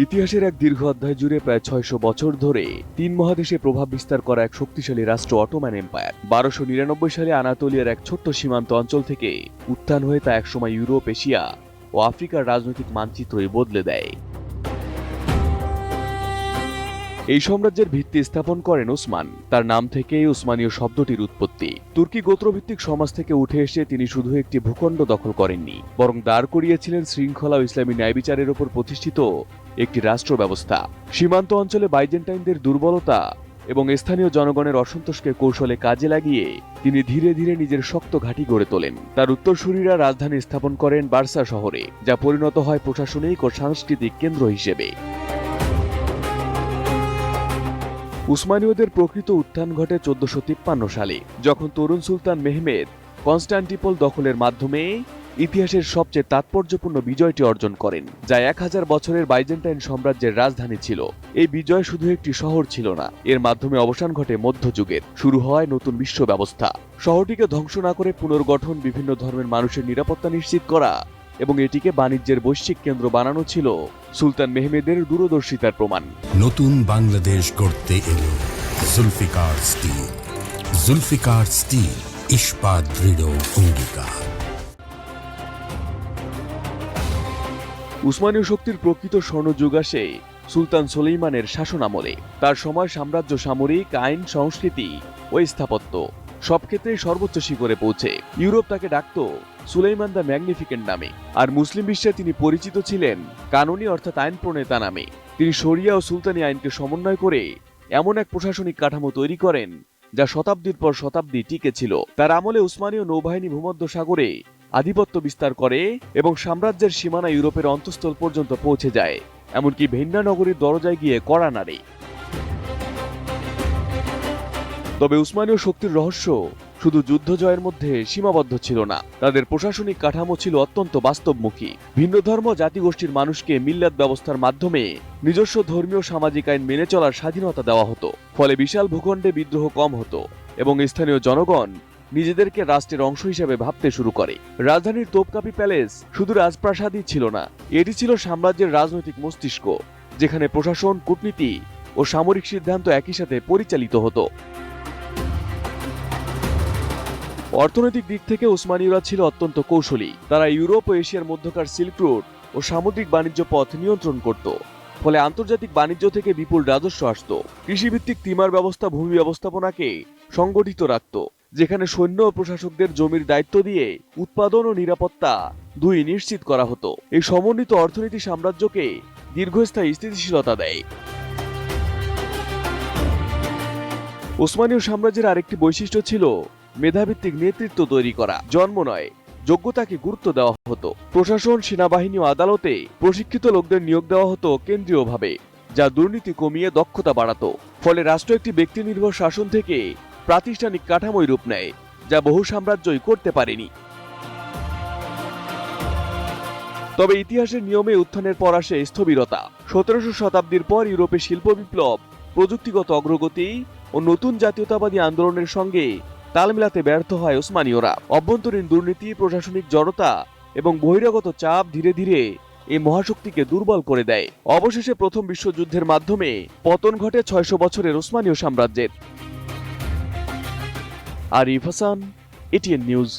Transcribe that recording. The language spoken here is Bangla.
ইতিহাসের এক দীর্ঘ অধ্যায় জুড়ে প্রায় ৬০০ বছর ধরে ৩ মহাদেশে প্রভাব বিস্তার করা এক শক্তিশালী রাষ্ট্র অটোমান এম্পায়ার ১২৯৯ সালে আনাতোলিয়ার এক ছোট্ট সীমান্ত অঞ্চল থেকে উত্থান হয়ে তা একসময় ইউরোপ, এশিয়া ও আফ্রিকার রাজনৈতিক মানচিত্রই বদলে দেয়। এই সাম্রাজ্যের ভিত্তি স্থাপন করেন ওসমান। তার নাম থেকেই উসমানীয় শব্দটির উৎপত্তি। তুর্কি গোত্রভিত্তিক সমাজ থেকে উঠে এসে তিনি শুধু একটি ভূখণ্ড দখল করেননি, বরং দাঁড় করিয়েছিলেন শৃঙ্খলা ও ইসলামী ন্যায়বিচারের উপর প্রতিষ্ঠিত একটি রাষ্ট্র ব্যবস্থা। সীমান্ত অঞ্চলে বাইজেন্টাইনদের দুর্বলতা এবং স্থানীয় জনগণের অসন্তোষকে কৌশলে কাজে লাগিয়ে তিনি ধীরে ধীরে নিজের শক্ত ঘাঁটি গড়ে তোলেন। তার উত্তরসূরিরা রাজধানী স্থাপন করেন বার্সা শহরে, যা পরিণত হয় প্রশাসনিক ও সাংস্কৃতিক কেন্দ্র হিসেবে। উসমানীয়দের প্রকৃত উত্থান ঘটে ১৪৫৩ সালে, যখন তরুণ সুলতান মেহমেদ কনস্টান্টিনোপল দখলের মাধ্যমে ইতিহাসের সবচেয়ে তাৎপর্যপূর্ণ বিজয়টি অর্জন করেন, যা ১০০০ বছরের বাইজেন্টাইন সাম্রাজ্যের রাজধানী ছিল। এই বিজয় শুধু একটি শহর ছিল না, এর মাধ্যমে অবসান ঘটে মধ্যযুগের, শুরু হয় নতুন বিশ্ব ব্যবস্থা। শহরটিকে ধ্বংস না করে পুনর্গঠন, বিভিন্ন ধর্মের মানুষের নিরাপত্তা নিশ্চিত করা এবং এটিকে বাণিজ্যের বৈশ্বিক কেন্দ্র বানানো ছিল সুলতান মেহমেদের দূরদর্শিতার প্রমাণ। নতুন বাংলাদেশ গড়তে এলো জুলফিকার স্টিল। জুলফিকার স্টিল, ইস্পাত দৃঢ় অঙ্গীকার। উসমানীয় শক্তির প্রকৃত স্বর্ণযুগ আসে সুলতান সুলেইমানের শাসনামলে। তার সময় সাম্রাজ্য সামরিক, আইন, সংস্কৃতি ও স্থাপত্য সব ক্ষেত্রেই সর্বোচ্চ শিখরে পৌঁছে। ইউরোপ তাকে ডাকত সুলেইমান দ্য ম্যাগনিফিকেন্ট নামে, আর মুসলিম বিশ্বে তিনি পরিচিত ছিলেন কানুনি অর্থাৎ আইন প্রণেতা নামে। তিনি শরিয়া ও সুলতানি আইনকে সমন্বয় করে এমন এক প্রশাসনিক কাঠামো তৈরি করেন যা শতাব্দীর পর শতাব্দী টিকে ছিল। তার আমলে উসমানীয় নৌবাহিনী ভূমধ্য সাগরে আধিপত্য বিস্তার করে এবং সাম্রাজ্যের সীমানা ইউরোপের অন্তঃস্থল পর্যন্ত পৌঁছে যায়, এমনকি ভেন্না নগরীর দরজায় গিয়ে কড়া নাড়ে। তবে উসমানীয় শক্তির রহস্য শুধু যুদ্ধ জয়ের মধ্যে সীমাবদ্ধ ছিল না। তাদের প্রশাসনিক কাঠামো ছিল অত্যন্ত বাস্তবমুখী। ভিন্ন ধর্ম জাতিগোষ্ঠীর মানুষকে মিল্লাত ব্যবস্থার মাধ্যমে নিজস্ব ধর্মীয় সামাজিক আইন মেনে চলার স্বাধীনতা দেওয়া হতো। ফলে বিশাল ভূখণ্ডে বিদ্রোহ কম হতো এবং স্থানীয় জনগণ নিজেদেরকে রাষ্ট্রের অংশ হিসেবে ভাবতে শুরু করে। রাজধানীর তোপকাপি প্যালেস শুধু রাজপ্রাসাদই ছিল না, এটি ছিল সাম্রাজ্যের রাজনৈতিক মস্তিষ্ক, যেখানে প্রশাসন, কূটনীতি ও সামরিক সিদ্ধান্ত একই সাথে পরিচালিত হতো। অর্থনৈতিক দিক থেকে উসমানীয়রা ছিল অত্যন্ত কৌশলী। তারা ইউরোপ ও এশিয়ার মধ্যকার সিল্ক রুট ও সামুদ্রিক বাণিজ্য পথ নিয়ন্ত্রণ করত। ফলে আন্তর্জাতিক বাণিজ্য থেকে বিপুল রাজস্ব আসত। কৃষিভিত্তিক তিমার ব্যবস্থা ভূমি ব্যবস্থাপনাকে সংগঠিত রাখত, যেখানে সৈন্য ও প্রশাসকদের জমির দায়িত্ব দিয়ে উৎপাদন ও নিরাপত্তা দুই নিশ্চিত করা হতো। এই সমন্বিত অর্থনীতি সাম্রাজ্যকে দীর্ঘস্থায়ী স্থিতিশীলতা দেয়। ওসমানীয় সাম্রাজ্যের আরেকটি বৈশিষ্ট্য ছিল মেধাভিত্তিক নেতৃত্ব তৈরি করা। জন্ম নয়, যোগ্যতাকে গুরুত্ব দেওয়া হতো। প্রশাসন, সেনাবাহিনী ও আদালতে প্রশিক্ষিত লোকদের নিয়োগ দেওয়া হতো কেন্দ্রীয়ভাবে, যা দুর্নীতি কমিয়ে দক্ষতা বাড়াতো। ফলে রাষ্ট্র একটি ব্যক্তি নির্ভর শাসন থেকে প্রাতিষ্ঠানিক কাঠামোয় রূপ নেয়, যা বহু সাম্রাজ্যই করতে পারেনি। তবে ইতিহাসের নিয়মে উত্থানের পর আসে স্থবিরতা। ১৭শ শতাব্দীর পর ইউরোপে শিল্প বিপ্লব, প্রযুক্তিগত অগ্রগতি ও নতুন জাতীয়তাবাদী আন্দোলনের সঙ্গে তাল মেলাতে ব্যর্থ হয় ওসমানীয়রা। অভ্যন্তরীণ দুর্নীতি, প্রশাসনিক জড়তা এবং বহিরাগত চাপ ধীরে ধীরে এই মহাশক্তিকে দুর্বল করে দেয়। অবশেষে প্রথম বিশ্বযুদ্ধের মাধ্যমে পতন ঘটে ৬০০ বছরের ওসমানীয় সাম্রাজ্যের। Arif Hasan, ATN news.